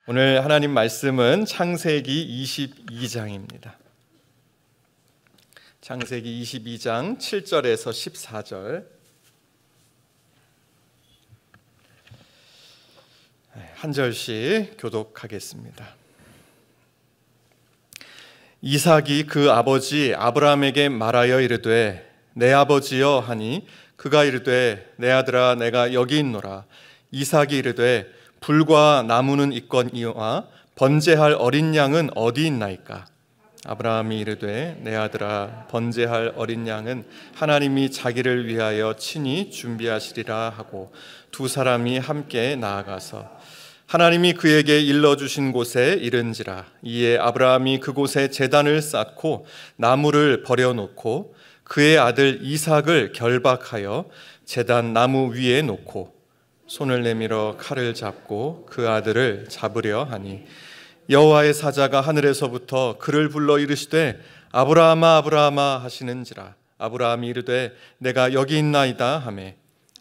오늘 하나님 말씀은 창세기 22장입니다. 창세기 22장 7절에서 14절 한 절씩 교독하겠습니다. 이삭이 그 아버지 아브라함에게 말하여 이르되 내 아버지여 하니 그가 이르되 내 아들아 내가 여기 있노라. 이삭이 이르되 불과 나무는 있거니와 번제할 어린 양은 어디 있나이까? 아브라함이 이르되 내 아들아 번제할 어린 양은 하나님이 자기를 위하여 친히 준비하시리라 하고 두 사람이 함께 나아가서 하나님이 그에게 일러주신 곳에 이른지라. 이에 아브라함이 그곳에 제단을 쌓고 나무를 버려놓고 그의 아들 이삭을 결박하여 제단 나무 위에 놓고 손을 내밀어 칼을 잡고 그 아들을 잡으려 하니 여호와의 사자가 하늘에서부터 그를 불러 이르시되 아브라함아 아브라함아 하시는지라. 아브라함이 이르되 내가 여기 있나이다 하매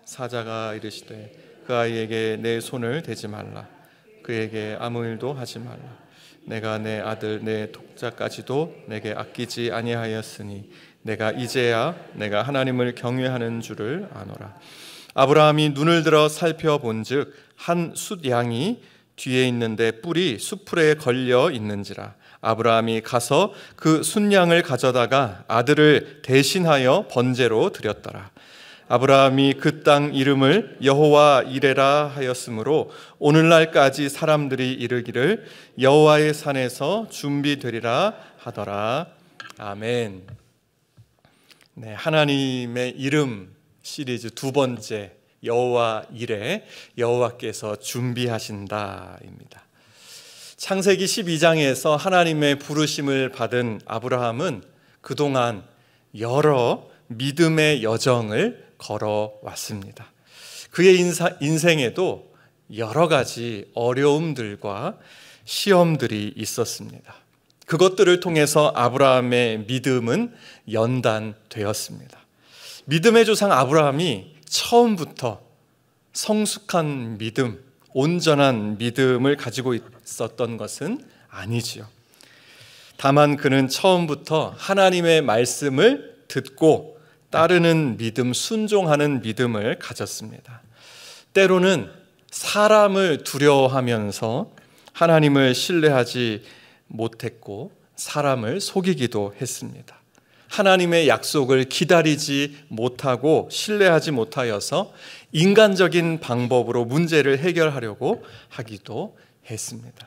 사자가 이르시되 그 아이에게 내 손을 대지 말라. 그에게 아무 일도 하지 말라. 내가 내 아들 내 독자까지도 내게 아끼지 아니하였으니 내가 이제야 내가 하나님을 경외하는 줄을 아노라. 아브라함이 눈을 들어 살펴본즉 한 숫양이 뒤에 있는데 뿔이 숫풀에 걸려 있는지라. 아브라함이 가서 그 숫양을 가져다가 아들을 대신하여 번제로 드렸더라. 아브라함이 그 땅 이름을 여호와 이레라 하였으므로 오늘날까지 사람들이 이르기를 여호와의 산에서 준비되리라 하더라. 아멘. 네, 하나님의 이름 시리즈 두 번째 여호와 이레, 여호와께서 준비하신다입니다. 창세기 12장에서 하나님의 부르심을 받은 아브라함은 그동안 여러 믿음의 여정을 걸어왔습니다. 그의 인생에도 여러 가지 어려움들과 시험들이 있었습니다. 그것들을 통해서 아브라함의 믿음은 연단되었습니다. 믿음의 조상 아브라함이 처음부터 성숙한 믿음, 온전한 믿음을 가지고 있었던 것은 아니지요. 다만 그는 처음부터 하나님의 말씀을 듣고 따르는 믿음, 순종하는 믿음을 가졌습니다. 때로는 사람을 두려워하면서 하나님을 신뢰하지 못했고 사람을 속이기도 했습니다. 하나님의 약속을 기다리지 못하고 신뢰하지 못하여서 인간적인 방법으로 문제를 해결하려고 하기도 했습니다.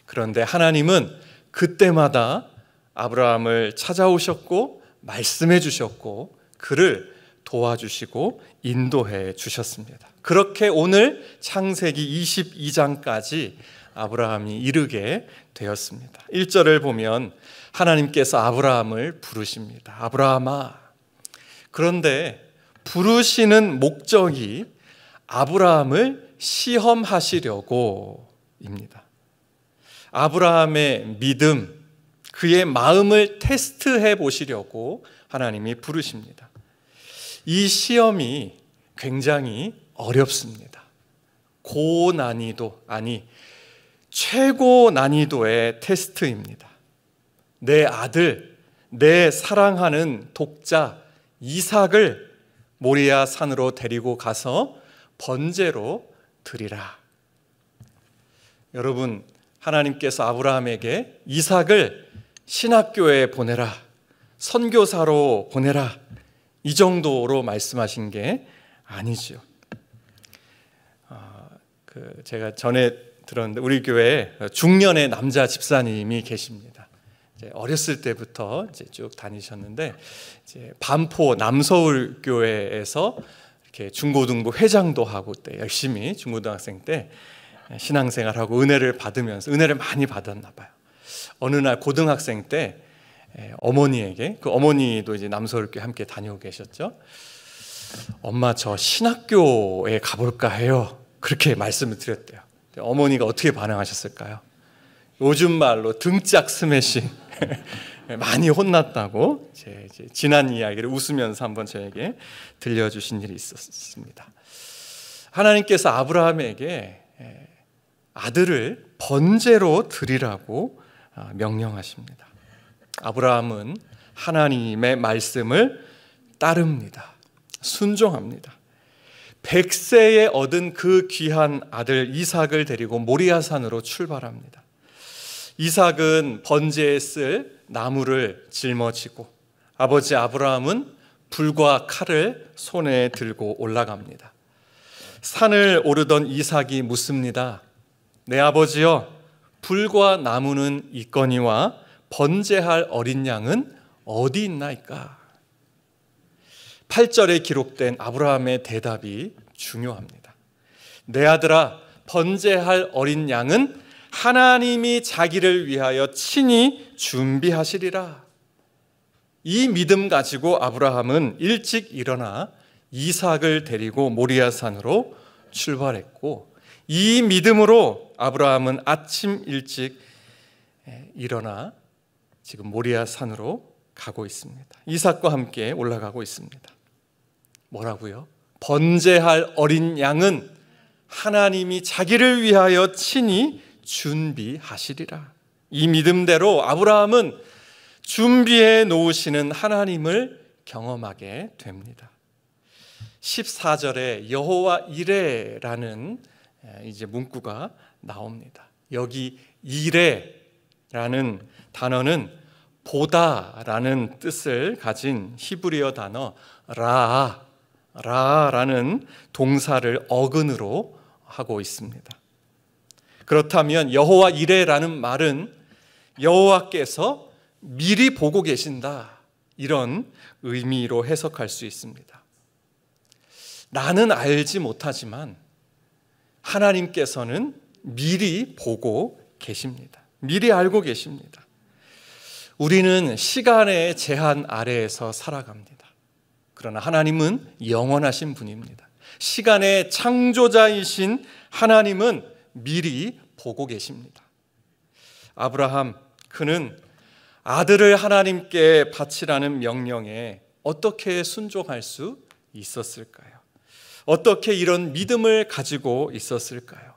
그런데 하나님은 그때마다 아브라함을 찾아오셨고 말씀해 주셨고 그를 도와주시고 인도해 주셨습니다. 그렇게 오늘 창세기 22장까지 아브라함이 이르게 되었습니다. 1절을 보면 하나님께서 아브라함을 부르십니다. 아브라함아. 그런데 부르시는 목적이 아브라함을 시험하시려고입니다. 아브라함의 믿음, 그의 마음을 테스트해 보시려고 하나님이 부르십니다. 이 시험이 굉장히 어렵습니다. 고난이도, 아니 최고 난이도의 테스트입니다. 내 아들, 내 사랑하는 독자 이삭을 모리아 산으로 데리고 가서 번제로 드리라. 여러분, 하나님께서 아브라함에게 이삭을 신학교에 보내라, 선교사로 보내라, 이 정도로 말씀하신 게 아니죠. 제가 전에 들었는데 우리 교회에 중년의 남자 집사님이 계십니다. 어렸을 때부터 이제 쭉 다니셨는데 이제 반포 남서울 교회에서 이렇게 중고등부 회장도 하고 때 열심히 중고등학생 때 신앙생활하고 은혜를 받으면서 은혜를 많이 받았나 봐요. 어느 날 고등학생 때 어머니에게, 그 어머니도 이제 남서울교회 함께 다니고 계셨죠. 엄마 저 신학교에 가볼까 해요. 그렇게 말씀을 드렸대요. 어머니가 어떻게 반응하셨을까요? 요즘 말로 등짝 스매싱 많이 혼났다고 지난 이야기를 웃으면서 한번 저에게 들려주신 일이 있었습니다. 하나님께서 아브라함에게 아들을 번제로 드리라고 명령하십니다. 아브라함은 하나님의 말씀을 따릅니다. 순종합니다. 100세에 얻은 그 귀한 아들 이삭을 데리고 모리아산으로 출발합니다. 이삭은 번제에 쓸 나무를 짊어지고 아버지 아브라함은 불과 칼을 손에 들고 올라갑니다. 산을 오르던 이삭이 묻습니다. 내 아버지여, 불과 나무는 있거니와 번제할 어린 양은 어디 있나이까? 8절에 기록된 아브라함의 대답이 중요합니다. 내 아들아, 번제할 어린 양은 하나님이 자기를 위하여 친히 준비하시리라. 이 믿음 가지고 아브라함은 일찍 일어나 이삭을 데리고 모리아산으로 출발했고, 이 믿음으로 아브라함은 아침 일찍 일어나 지금 모리아산으로 가고 있습니다. 이삭과 함께 올라가고 있습니다. 뭐라고요? 번제할 어린 양은 하나님이 자기를 위하여 친히 준비하시리라. 이 믿음대로 아브라함은 준비해 놓으시는 하나님을 경험하게 됩니다. 14절에 여호와 이레라는 이제 문구가 나옵니다. 여기 이레라는 단어는 보다라는 뜻을 가진 히브리어 단어 라라는 동사를 어근으로 하고 있습니다. 그렇다면 여호와 이레라는 말은 여호와께서 미리 보고 계신다, 이런 의미로 해석할 수 있습니다. 나는 알지 못하지만 하나님께서는 미리 보고 계십니다. 미리 알고 계십니다. 우리는 시간의 제한 아래에서 살아갑니다. 그러나 하나님은 영원하신 분입니다. 시간의 창조자이신 하나님은 미리 보고 계십니다. 아브라함, 그는 아들을 하나님께 바치라는 명령에 어떻게 순종할 수 있었을까요? 어떻게 이런 믿음을 가지고 있었을까요?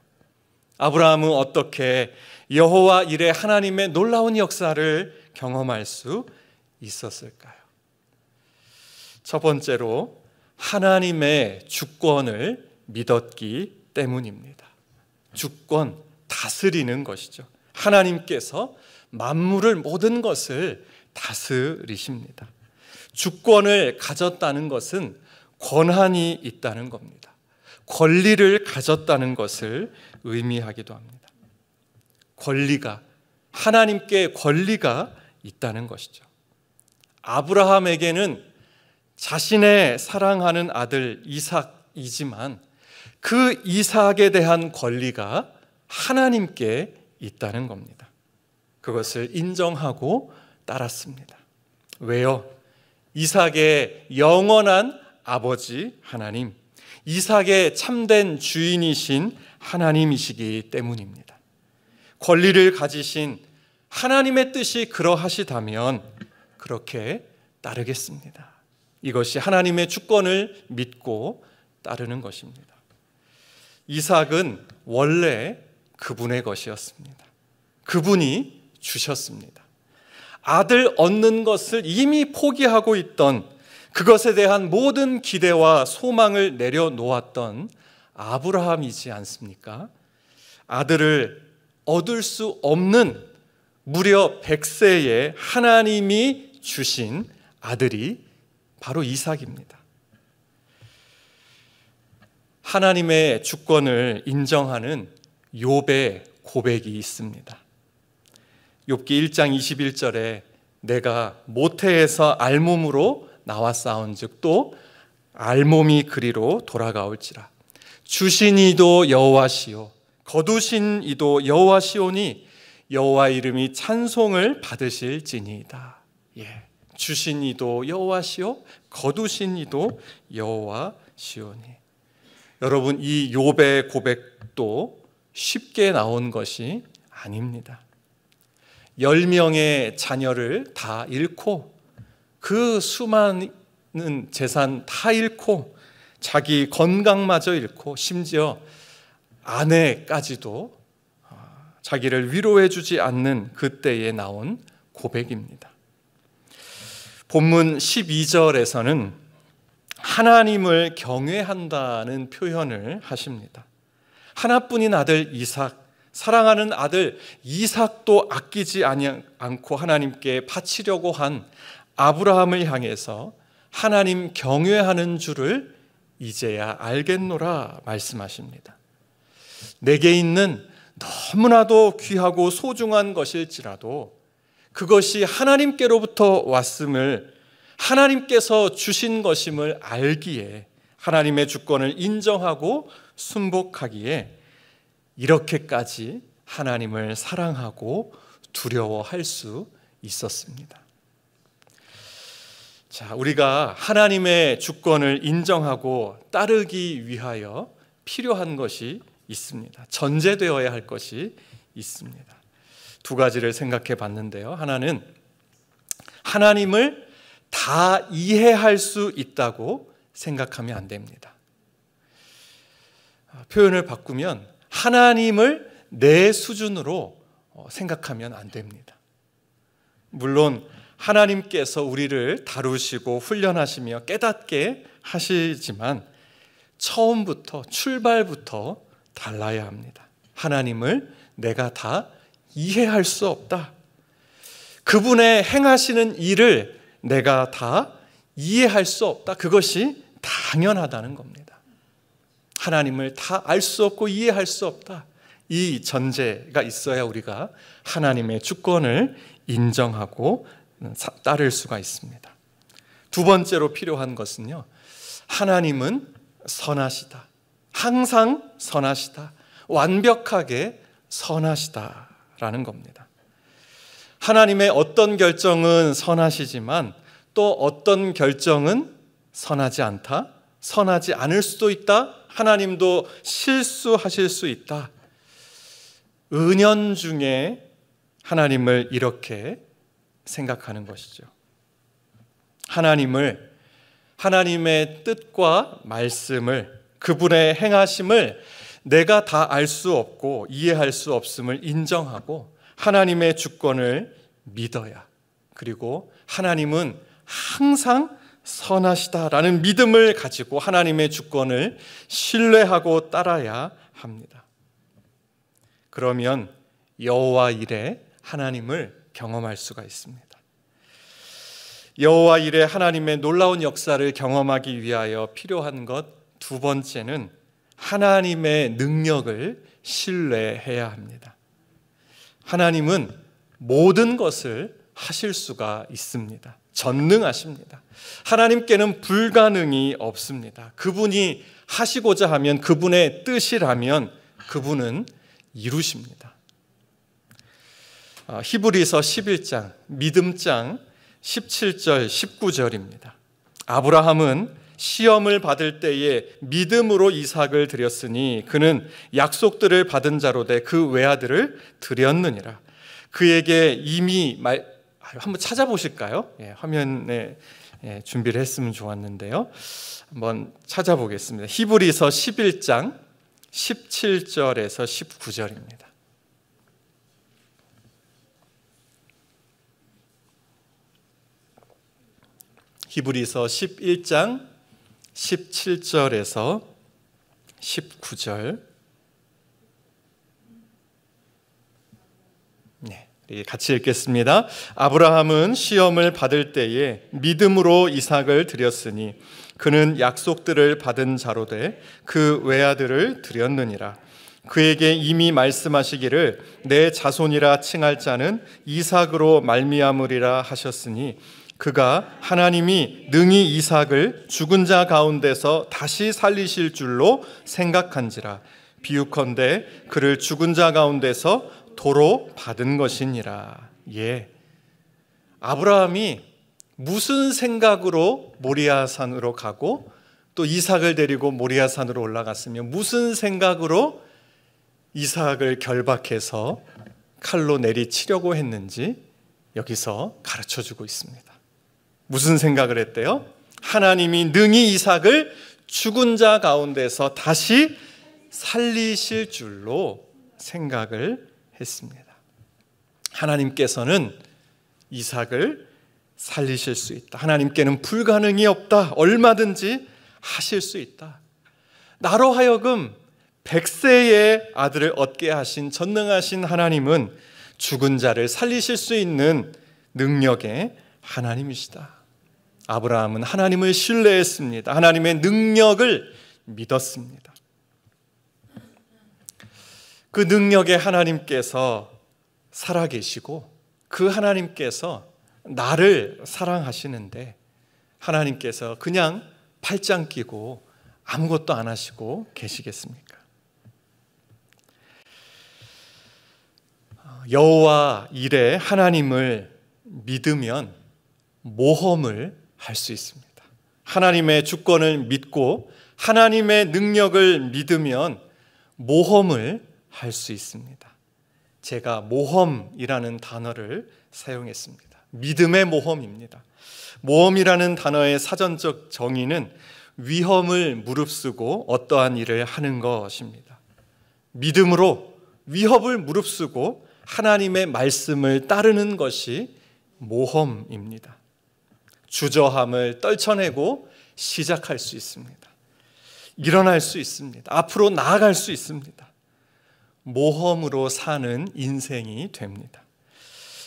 아브라함은 어떻게 여호와 이레 하나님의 놀라운 역사를 경험할 수 있었을까요? 첫 번째로 하나님의 주권을 믿었기 때문입니다. 주권, 다스리는 것이죠. 하나님께서 만물을, 모든 것을 다스리십니다. 주권을 가졌다는 것은 권한이 있다는 겁니다. 권리를 가졌다는 것을 의미하기도 합니다. 권리가, 하나님께 권리가 있다는 것이죠. 아브라함에게는 자신의 사랑하는 아들 이삭이지만 그 이삭에 대한 권리가 하나님께 있다는 겁니다. 그것을 인정하고 따랐습니다. 왜요? 이삭의 영원한 아버지 하나님, 이삭의 참된 주인이신 하나님이시기 때문입니다. 권리를 가지신 하나님의 뜻이 그러하시다면 그렇게 따르겠습니다. 이것이 하나님의 주권을 믿고 따르는 것입니다. 이삭은 원래 그분의 것이었습니다. 그분이 주셨습니다. 아들 얻는 것을 이미 포기하고 있던, 그것에 대한 모든 기대와 소망을 내려놓았던 아브라함이지 않습니까? 아들을 얻을 수 없는 무려 100세에 하나님이 주신 아들이 바로 이삭입니다. 하나님의 주권을 인정하는 욥의 고백이 있습니다. 욥기 1장 21절에 내가 모태에서 알몸으로 나왔사온즉 또 알몸이 그리로 돌아가올지라. 주신 이도 여호와시요 거두신 이도 여호와시오니 여호와 이름이 찬송을 받으실지니이다. 주신 이도 여호와시요 거두신 이도 여호와시오니. 여러분, 이 욥의 고백도 쉽게 나온 것이 아닙니다. 10명의 자녀를 다 잃고 그 수많은 재산 다 잃고 자기 건강마저 잃고 심지어 아내까지도 자기를 위로해 주지 않는 그때에 나온 고백입니다. 본문 12절에서는 하나님을 경외한다는 표현을 하십니다. 하나뿐인 아들 이삭, 사랑하는 아들 이삭도 아끼지 않고 하나님께 바치려고 한 아브라함을 향해서 하나님 경외하는 줄을 이제야 알겠노라 말씀하십니다. 내게 있는 너무나도 귀하고 소중한 것일지라도 그것이 하나님께로부터 왔음을, 하나님께서 주신 것임을 알기에, 하나님의 주권을 인정하고 순복하기에 이렇게까지 하나님을 사랑하고 두려워할 수 있었습니다. 자, 우리가 하나님의 주권을 인정하고 따르기 위하여 필요한 것이 있습니다. 전제되어야 할 것이 있습니다. 두 가지를 생각해 봤는데요. 하나는 하나님을 다 이해할 수 있다고 생각하면 안 됩니다. 표현을 바꾸면 하나님을 내 수준으로 생각하면 안 됩니다. 물론 하나님께서 우리를 다루시고 훈련하시며 깨닫게 하시지만 처음부터, 출발부터 달라야 합니다. 하나님을 내가 다 이해할 수 없다. 그분의 행하시는 일을 내가 다 이해할 수 없다. 그것이 당연하다는 겁니다. 하나님을 다 알 수 없고 이해할 수 없다. 이 전제가 있어야 우리가 하나님의 주권을 인정하고 따를 수가 있습니다. 두 번째로 필요한 것은요, 하나님은 선하시다. 항상 선하시다. 완벽하게 선하시다라는 겁니다. 하나님의 어떤 결정은 선하시지만 또 어떤 결정은 선하지 않다. 선하지 않을 수도 있다. 하나님도 실수하실 수 있다. 은연중에 하나님을 이렇게 생각하는 것이죠. 하나님의 뜻과 말씀을, 그분의 행하심을 내가 다 알 수 없고 이해할 수 없음을 인정하고 하나님의 주권을 믿어야, 그리고 하나님은 항상 선하시다라는 믿음을 가지고 하나님의 주권을 신뢰하고 따라야 합니다. 그러면 여호와 일에 하나님을 경험할 수가 있습니다. 여호와 일에 하나님의 놀라운 역사를 경험하기 위하여 필요한 것 두 번째는 하나님의 능력을 신뢰해야 합니다. 하나님은 모든 것을 하실 수가 있습니다. 전능하십니다. 하나님께는 불가능이 없습니다. 그분이 하시고자 하면, 그분의 뜻이라면 그분은 이루십니다. 히브리서 11장, 믿음장 17절, 19절입니다. 아브라함은 시험을 받을 때에 믿음으로 이삭을 드렸으니 그는 약속들을 받은 자로 돼 그 외아들을 드렸느니라. 그에게 이미 한번 찾아보실까요? 화면에 준비를 했으면 좋았는데요. 한번 찾아보겠습니다. 히브리서 11장 17절에서 19절입니다. 히브리서 11장 17절에서 19절. 같이 읽겠습니다. 아브라함은 시험을 받을 때에 믿음으로 이삭을 드렸으니 그는 약속들을 받은 자로 돼 그 외아들을 드렸느니라. 그에게 이미 말씀하시기를 내 자손이라 칭할 자는 이삭으로 말미암으리라 하셨으니 그가 하나님이 능히 이삭을 죽은 자 가운데서 다시 살리실 줄로 생각한지라. 비유컨대 그를 죽은 자 가운데서 도로 받은 것이니라. 아브라함이 무슨 생각으로 모리아산으로 가고 또 이삭을 데리고 모리아산으로 올라갔으며 무슨 생각으로 이삭을 결박해서 칼로 내리치려고 했는지 여기서 가르쳐주고 있습니다. 무슨 생각을 했대요? 하나님이 능히 이삭을 죽은 자 가운데서 다시 살리실 줄로 생각을 했습니다. 하나님께서는 이삭을 살리실 수 있다. 하나님께는 불가능이 없다. 얼마든지 하실 수 있다. 나로 하여금 100세의 아들을 얻게 하신 전능하신 하나님은 죽은 자를 살리실 수 있는 능력의 하나님이시다. 아브라함은 하나님을 신뢰했습니다. 하나님의 능력을 믿었습니다. 그 능력의 하나님께서 살아계시고 그 하나님께서 나를 사랑하시는데 하나님께서 그냥 팔짱 끼고 아무것도 안 하시고 계시겠습니까? 여호와 일에 하나님을 믿으면 모험을 할 수 있습니다. 하나님의 주권을 믿고 하나님의 능력을 믿으면 모험을 할 수 있습니다. 제가 모험이라는 단어를 사용했습니다. 믿음의 모험입니다. 모험이라는 단어의 사전적 정의는 위험을 무릅쓰고 어떠한 일을 하는 것입니다. 믿음으로 위협을 무릅쓰고 하나님의 말씀을 따르는 것이 모험입니다. 주저함을 떨쳐내고 시작할 수 있습니다. 일어날 수 있습니다. 앞으로 나아갈 수 있습니다. 모험으로 사는 인생이 됩니다.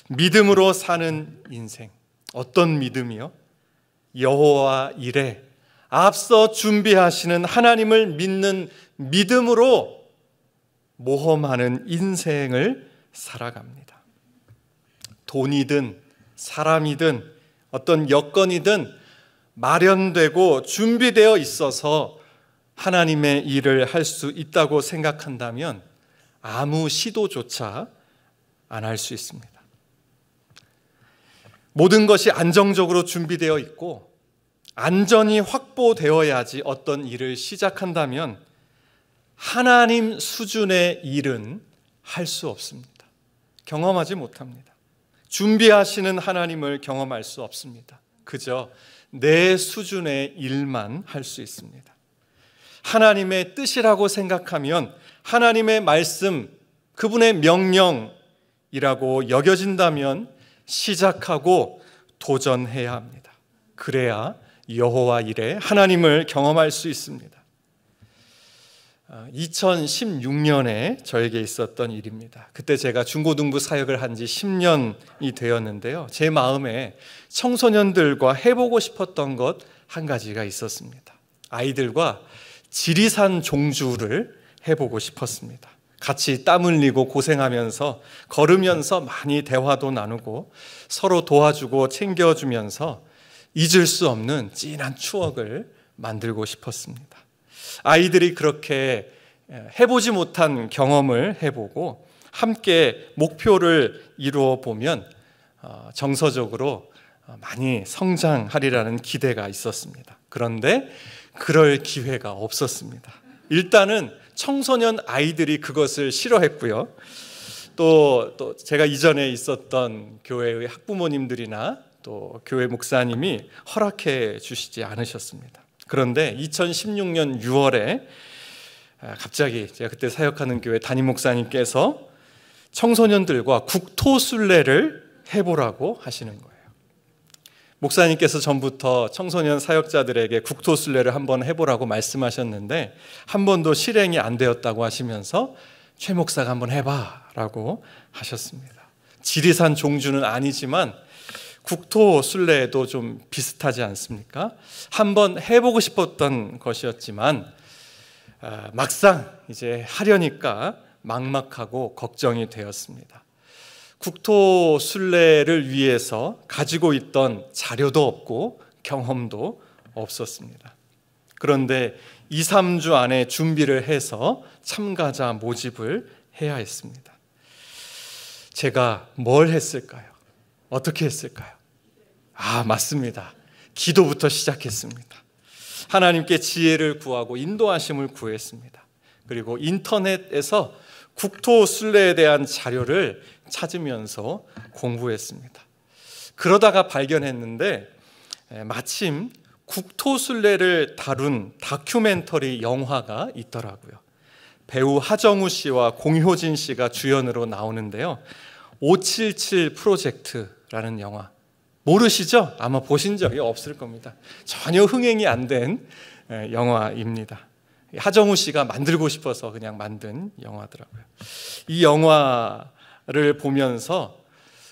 믿음으로 사는 인생. 어떤 믿음이요? 여호와 일에 앞서 준비하시는 하나님을 믿는 믿음으로 모험하는 인생을 살아갑니다. 돈이든 사람이든 어떤 여건이든 마련되고 준비되어 있어서 하나님의 일을 할 수 있다고 생각한다면 아무 시도조차 안 할 수 있습니다. 모든 것이 안정적으로 준비되어 있고 안전이 확보되어야지 어떤 일을 시작한다면 하나님 수준의 일은 할 수 없습니다. 경험하지 못합니다. 준비하시는 하나님을 경험할 수 없습니다. 그저 내 수준의 일만 할 수 있습니다. 하나님의 뜻이라고 생각하면 하나님의 말씀, 그분의 명령이라고 여겨진다면 시작하고 도전해야 합니다. 그래야 여호와 일에 하나님을 경험할 수 있습니다. 2016년에 저에게 있었던 일입니다. 그때 제가 중고등부 사역을 한 지 10년이 되었는데요. 제 마음에 청소년들과 해보고 싶었던 것 한 가지가 있었습니다. 아이들과 지리산 종주를 해보고 싶었습니다. 같이 땀 흘리고 고생하면서 걸으면서 많이 대화도 나누고 서로 도와주고 챙겨주면서 잊을 수 없는 진한 추억을 만들고 싶었습니다. 아이들이 그렇게 해보지 못한 경험을 해보고 함께 목표를 이루어 보면 정서적으로 많이 성장하리라는 기대가 있었습니다. 그런데 그럴 기회가 없었습니다. 일단은 청소년 아이들이 그것을 싫어했고요. 또 제가 이전에 있었던 교회의 학부모님들이나 또 교회 목사님이 허락해 주시지 않으셨습니다. 그런데 2016년 6월에 갑자기 제가 그때 사역하는 교회 담임 목사님께서 청소년들과 국토순례를 해보라고 하시는 거예요. 목사님께서 전부터 청소년 사역자들에게 국토순례를 한번 해보라고 말씀하셨는데 한 번도 실행이 안 되었다고 하시면서 최 목사가 한번 해봐라고 하셨습니다. 지리산 종주는 아니지만 국토순례도 좀 비슷하지 않습니까? 한번 해보고 싶었던 것이었지만 막상 이제 하려니까 막막하고 걱정이 되었습니다. 국토순례를 위해서 가지고 있던 자료도 없고 경험도 없었습니다. 그런데 2, 3주 안에 준비를 해서 참가자 모집을 해야 했습니다. 제가 뭘 했을까요? 어떻게 했을까요? 맞습니다. 기도부터 시작했습니다. 하나님께 지혜를 구하고 인도하심을 구했습니다. 그리고 인터넷에서 국토순례에 대한 자료를 찾으면서 공부했습니다. 그러다가 발견했는데 마침 국토순례를 다룬 다큐멘터리 영화가 있더라고요. 배우 하정우 씨와 공효진 씨가 주연으로 나오는데요. 577 프로젝트라는 영화 모르시죠? 아마 보신 적이 없을 겁니다. 전혀 흥행이 안 된 영화입니다. 하정우 씨가 만들고 싶어서 그냥 만든 영화더라고요. 이 영화를 보면서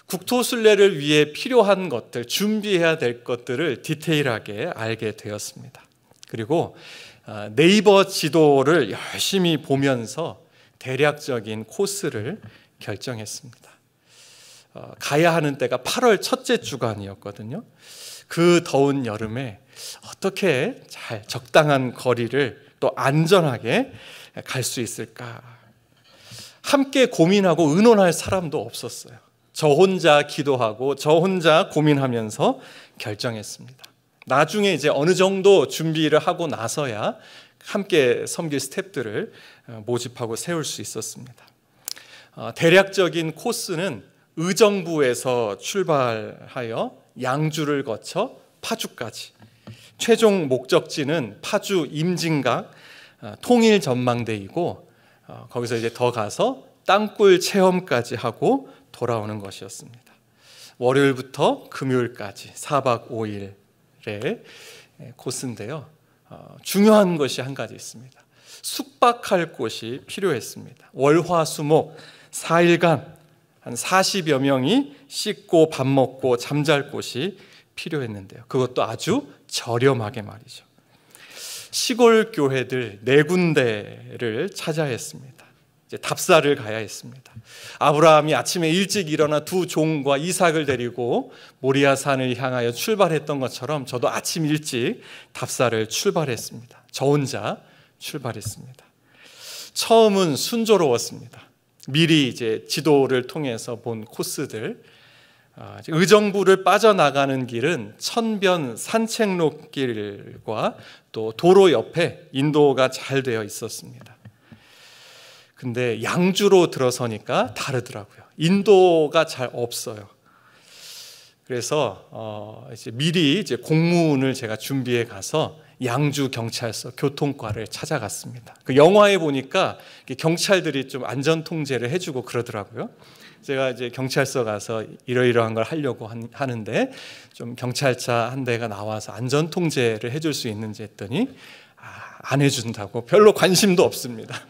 국토순례를 위해 필요한 것들, 준비해야 될 것들을 디테일하게 알게 되었습니다. 그리고 네이버 지도를 열심히 보면서 대략적인 코스를 결정했습니다. 가야 하는 때가 8월 첫째 주간이었거든요. 그 더운 여름에 어떻게 잘 적당한 거리를 또 안전하게 갈 수 있을까? 함께 고민하고 의논할 사람도 없었어요. 저 혼자 기도하고 저 혼자 고민하면서 결정했습니다. 나중에 이제 어느 정도 준비를 하고 나서야 함께 섬길 스태프들을 모집하고 세울 수 있었습니다. 대략적인 코스는 의정부에서 출발하여 양주를 거쳐 파주까지, 최종 목적지는 파주 임진각 통일전망대이고 거기서 이제 더 가서 땅굴 체험까지 하고 돌아오는 것이었습니다. 월요일부터 금요일까지 4박 5일의 코스인데요. 중요한 것이 한 가지 있습니다. 숙박할 곳이 필요했습니다. 월화수목 4일간 한 40여 명이 씻고 밥 먹고 잠잘 곳이 필요했는데요. 그것도 아주 저렴하게 말이죠. 시골 교회들 4군데를 찾아야 했습니다. 이제 답사를 가야 했습니다. 아브라함이 아침에 일찍 일어나 두 종과 이삭을 데리고 모리아산을 향하여 출발했던 것처럼 저도 아침 일찍 답사를 출발했습니다. 저 혼자 출발했습니다. 처음은 순조로웠습니다. 미리 이제 지도를 통해서 본 코스들, 의정부를 빠져나가는 길은 천변 산책로길과 또 도로 옆에 인도가 잘 되어 있었습니다. 근데 양주로 들어서니까 다르더라고요. 인도가 잘 없어요. 그래서 이제 미리 이제 공문을 제가 준비해 가서 양주 경찰서 교통과를 찾아갔습니다. 그 영화에 보니까 경찰들이 좀 안전 통제를 해주고 그러더라고요. 제가 이제 경찰서 가서 이러이러한 걸 하려고 하는데 좀 경찰차 한 대가 나와서 안전 통제를 해줄 수 있는지 했더니 안 해준다고, 별로 관심도 없습니다.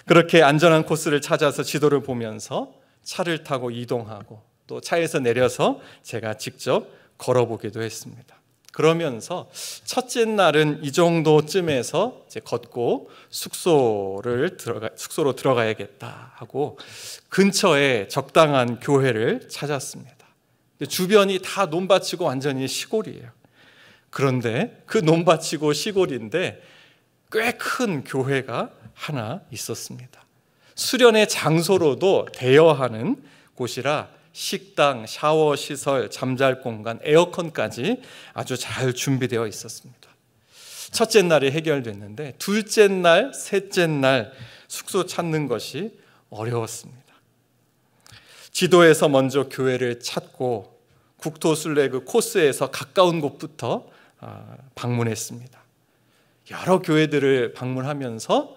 그렇게 안전한 코스를 찾아서 지도를 보면서 차를 타고 이동하고 또 차에서 내려서 제가 직접 걸어보기도 했습니다. 그러면서 첫째 날은 이 정도쯤에서 이제 걷고 숙소로 들어가야겠다 하고 근처에 적당한 교회를 찾았습니다. 주변이 다 논밭이고 완전히 시골이에요. 그런데 그 논밭이고 시골인데 꽤 큰 교회가 하나 있었습니다. 수련의 장소로도 대여하는 곳이라 식당, 샤워 시설, 잠잘 공간, 에어컨까지 아주 잘 준비되어 있었습니다. 첫째 날이 해결됐는데 둘째 날, 셋째 날 숙소 찾는 것이 어려웠습니다. 지도에서 먼저 교회를 찾고 국토순례 그 코스에서 가까운 곳부터 방문했습니다. 여러 교회들을 방문하면서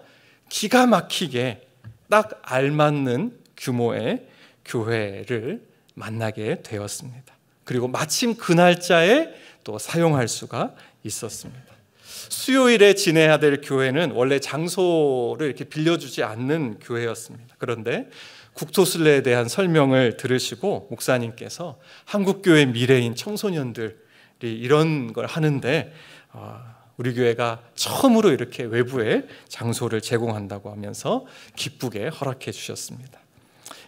기가 막히게 딱 알맞는 규모의 교회를 만나게 되었습니다. 그리고 마침 그 날짜에 또 사용할 수가 있었습니다. 수요일에 지내야 될 교회는 원래 장소를 이렇게 빌려주지 않는 교회였습니다. 그런데 국토순례에 대한 설명을 들으시고 목사님께서 한국교회 미래인 청소년들이 이런 걸 하는데 우리 교회가 처음으로 이렇게 외부에 장소를 제공한다고 하면서 기쁘게 허락해 주셨습니다.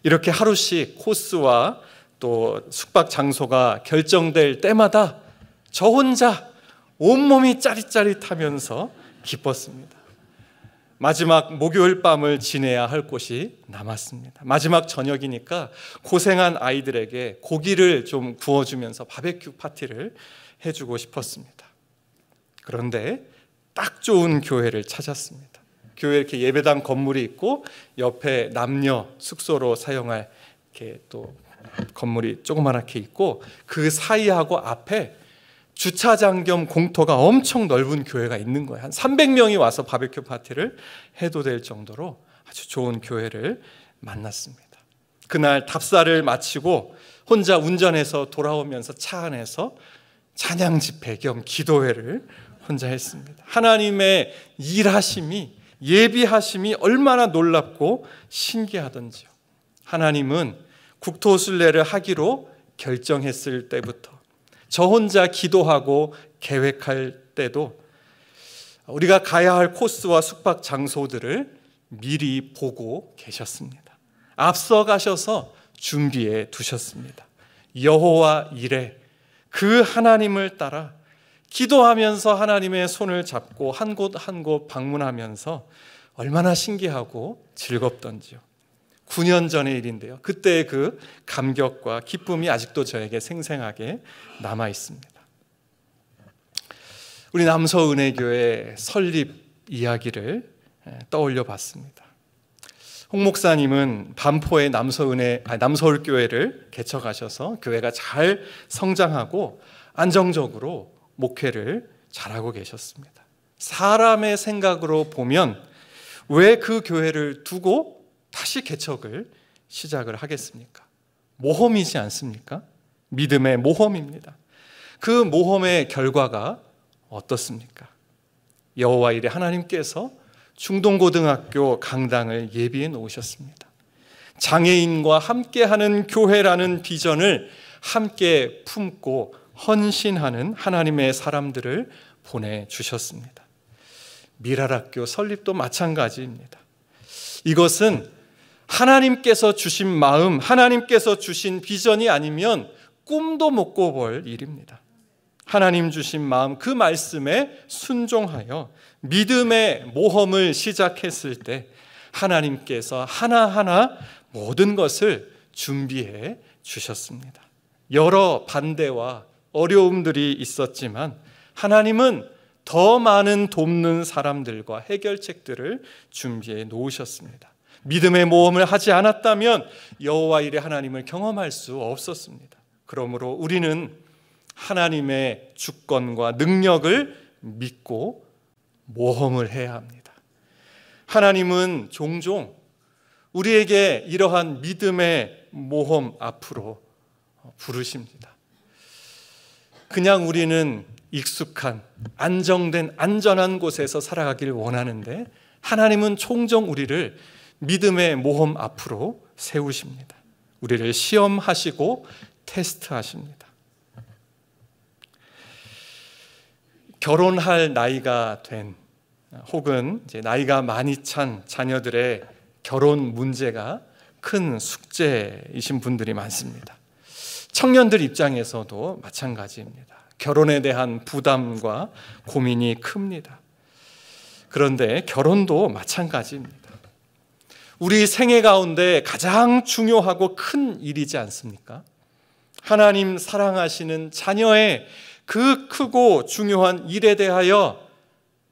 이렇게 하루씩 코스와 또 숙박 장소가 결정될 때마다 저 혼자 온몸이 짜릿짜릿하면서 기뻤습니다. 마지막 목요일 밤을 지내야 할 곳이 남았습니다. 마지막 저녁이니까 고생한 아이들에게 고기를 좀 구워주면서 바베큐 파티를 해주고 싶었습니다. 그런데 딱 좋은 교회를 찾았습니다. 교회에 이렇게 예배당 건물이 있고 옆에 남녀 숙소로 사용할 이렇게 또 건물이 조그맣게 있고 그 사이하고 앞에 주차장 겸 공터가 엄청 넓은 교회가 있는 거예요. 한 300명이 와서 바베큐 파티를 해도 될 정도로 아주 좋은 교회를 만났습니다. 그날 답사를 마치고 혼자 운전해서 돌아오면서 차 안에서 찬양 집회 겸 기도회를 혼자 했습니다. 하나님의 일하심이, 예비하심이 얼마나 놀랍고 신기하던지요. 하나님은 국토순례를 하기로 결정했을 때부터, 저 혼자 기도하고 계획할 때도 우리가 가야 할 코스와 숙박 장소들을 미리 보고 계셨습니다. 앞서 가셔서 준비해 두셨습니다. 여호와 이레, 그 하나님을 따라 기도하면서 하나님의 손을 잡고 한 곳 한 곳 방문하면서 얼마나 신기하고 즐겁던지요. 9년 전의 일인데요. 그때의 그 감격과 기쁨이 아직도 저에게 생생하게 남아 있습니다. 우리 남서은혜교회 설립 이야기를 떠올려 봤습니다. 홍 목사님은 반포의 남서울교회를 개척하셔서 교회가 잘 성장하고 안정적으로 목회를 잘하고 계셨습니다. 사람의 생각으로 보면 왜 그 교회를 두고 다시 개척을 시작을 하겠습니까? 모험이지 않습니까? 믿음의 모험입니다. 그 모험의 결과가 어떻습니까? 여호와 이레 하나님께서 중동고등학교 강당을 예비해 놓으셨습니다. 장애인과 함께하는 교회라는 비전을 함께 품고 헌신하는 하나님의 사람들을 보내주셨습니다. 미랄학교 설립도 마찬가지입니다. 이것은 하나님께서 주신 마음, 하나님께서 주신 비전이 아니면 꿈도 못 꿔볼 일입니다. 하나님 주신 마음, 그 말씀에 순종하여 믿음의 모험을 시작했을 때 하나님께서 하나하나 모든 것을 준비해 주셨습니다. 여러 반대와 어려움들이 있었지만 하나님은 더 많은 돕는 사람들과 해결책들을 준비해 놓으셨습니다. 믿음의 모험을 하지 않았다면 여호와 이레 하나님을 경험할 수 없었습니다. 그러므로 우리는 하나님의 주권과 능력을 믿고 모험을 해야 합니다. 하나님은 종종 우리에게 이러한 믿음의 모험 앞으로 부르십니다. 그냥 우리는 익숙한, 안정된, 안전한 곳에서 살아가기를 원하는데 하나님은 종종 우리를 믿음의 모험 앞으로 세우십니다. 우리를 시험하시고 테스트하십니다. 결혼할 나이가 된 혹은 이제 나이가 많이 찬 자녀들의 결혼 문제가 큰 숙제이신 분들이 많습니다. 청년들 입장에서도 마찬가지입니다. 결혼에 대한 부담과 고민이 큽니다. 그런데 결혼도 마찬가지입니다. 우리 생애 가운데 가장 중요하고 큰 일이지 않습니까? 하나님 사랑하시는 자녀의 그 크고 중요한 일에 대하여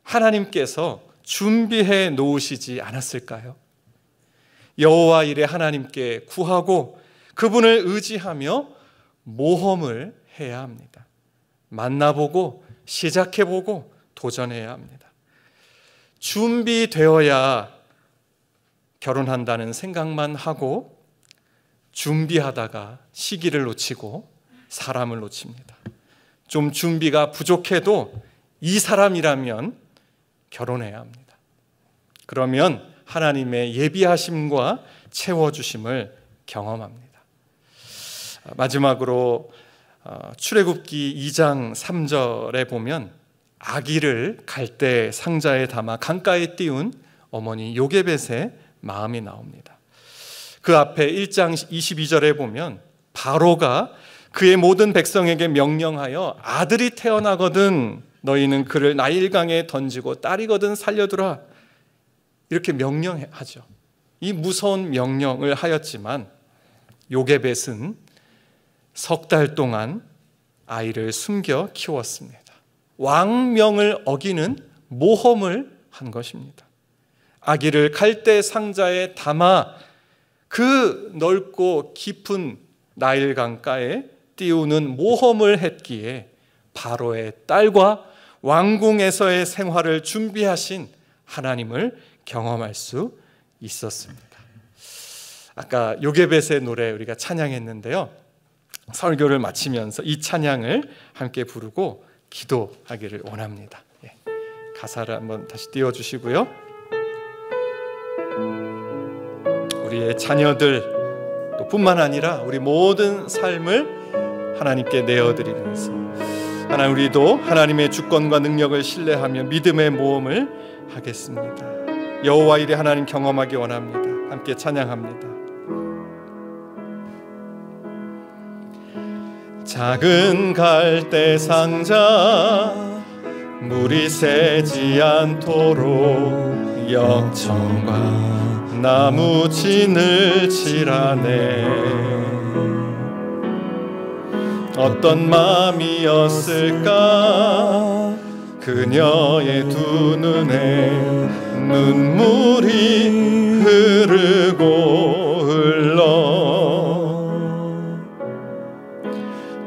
하나님께서 준비해 놓으시지 않았을까요? 여호와 이레 하나님께 구하고 그분을 의지하며 모험을 해야 합니다. 만나보고 시작해보고 도전해야 합니다. 준비되어야 결혼한다는 생각만 하고 준비하다가 시기를 놓치고 사람을 놓칩니다. 좀 준비가 부족해도 이 사람이라면 결혼해야 합니다. 그러면 하나님의 예비하심과 채워주심을 경험합니다. 마지막으로 출애굽기 2장 3절에 보면 아기를 갈대 상자에 담아 강가에 띄운 어머니 요게벳의 마음이 나옵니다. 그 앞에 1장 22절에 보면 바로가 그의 모든 백성에게 명령하여 아들이 태어나거든 너희는 그를 나일강에 던지고 딸이거든 살려두라 이렇게 명령하죠. 이 무서운 명령을 하였지만 요게벳은 석 달 동안 아이를 숨겨 키웠습니다. 왕명을 어기는 모험을 한 것입니다. 아기를 갈대 상자에 담아 그 넓고 깊은 나일강가에 띄우는 모험을 했기에 바로의 딸과 왕궁에서의 생활을 준비하신 하나님을 경험할 수 있었습니다. 아까 요게벳의 노래 우리가 찬양했는데요, 설교를 마치면서 이 찬양을 함께 부르고 기도하기를 원합니다. 가사를 한번 다시 띄워주시고요. 우리의 자녀들 또 뿐만 아니라 우리 모든 삶을 하나님께 내어드리면서, 하나님, 우리도 하나님의 주권과 능력을 신뢰하며 믿음의 모험을 하겠습니다. 여호와 일에 하나님 경험하기 원합니다. 함께 찬양합니다. 작은 갈대 상자 물이 새지 않도록 역청과 나무 진을 칠하네. 어떤 마음이었을까 그녀의 두 눈에 눈물이 흐르고 흘러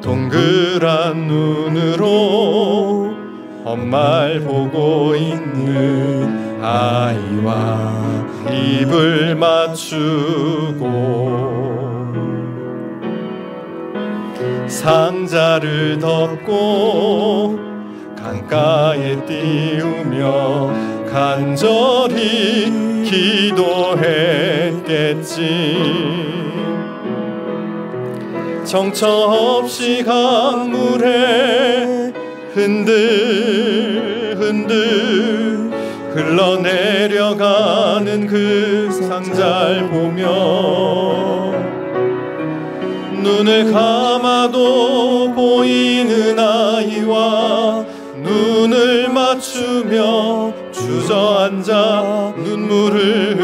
동그란 눈으로 엄마를 보고 있는 아이와 입을 맞추고 상자를 덮고 강가에 띄우며 간절히 기도했겠지. 정처 없이 강물에 흔들흔들 흘러내려가는 그 상자를 보며 눈을 감아도 보이는 아이와 눈을 맞추며 주저앉아 눈물을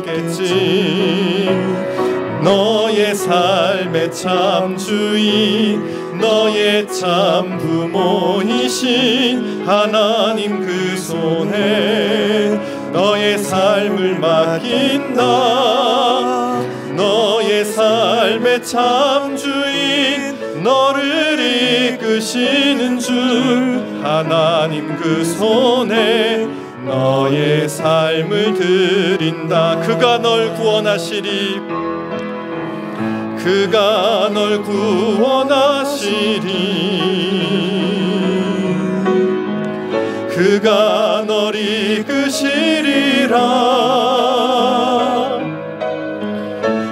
흘렸겠지. 너의 삶의 참 주인, 너의 참 부모이신 하나님 그 손에 너의 삶을 맡긴다. 너의 삶의 참 주인, 너를 이끄시는 주 하나님 그 손에 너의 삶을 드린다. 그가 널 구원하시리, 그가 널 구원하시리, 그가 널 이끄시리라,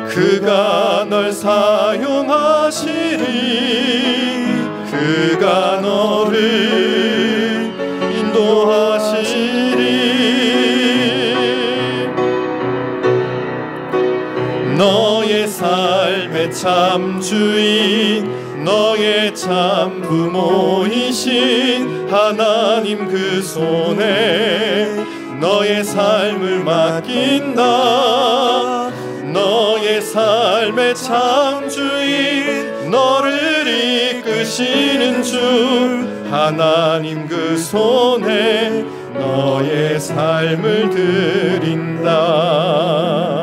그가 널 사용하시리, 그가 너를 인도하시리. 너의 삶의 참 주인, 너의 참 부모이신 하나님 그 손에 너의 삶을 맡긴다. 너의 삶의 참 주인, 너를 이끄시는 주 하나님 그 손에 너의 삶을 드린다.